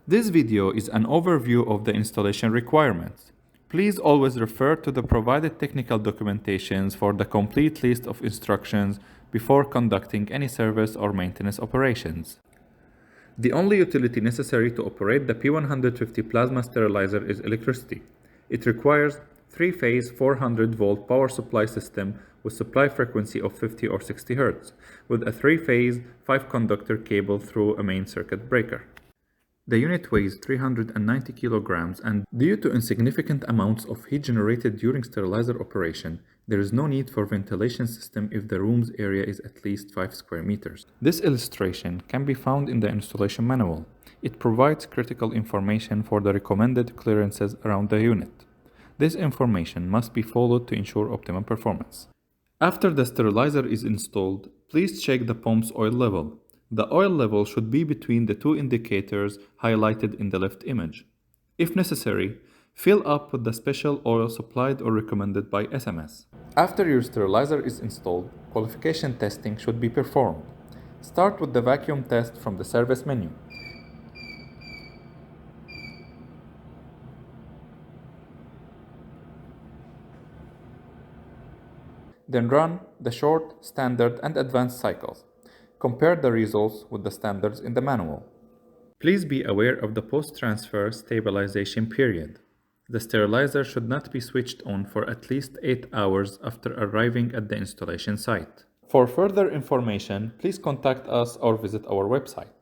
This video is an overview of the installation requirements. Please always refer to the provided technical documentations for the complete list of instructions before conducting any service or maintenance operations. The only utility necessary to operate the P150 plasma sterilizer is electricity. It requires 3-phase 400-volt power supply system with supply frequency of 50 or 60 Hz, with a 3-phase 5-conductor cable through a main circuit breaker. The unit weighs 390 kilograms, and due to insignificant amounts of heat generated during sterilizer operation, there is no need for ventilation system if the room's area is at least 5 square meters. This illustration can be found in the installation manual. It provides critical information for the recommended clearances around the unit. This information must be followed to ensure optimum performance. After the sterilizer is installed, please check the pump's oil level. The oil level should be between the two indicators highlighted in the left image. If necessary, fill up with the special oil supplied or recommended by SMS. After your sterilizer is installed, qualification testing should be performed. Start with the vacuum test from the service menu. Then run the short, standard, and advanced cycles. Compare the results with the standards in the manual. Please be aware of the post-transfer stabilization period. The sterilizer should not be switched on for at least 8 hours after arriving at the installation site. For further information, please contact us or visit our website.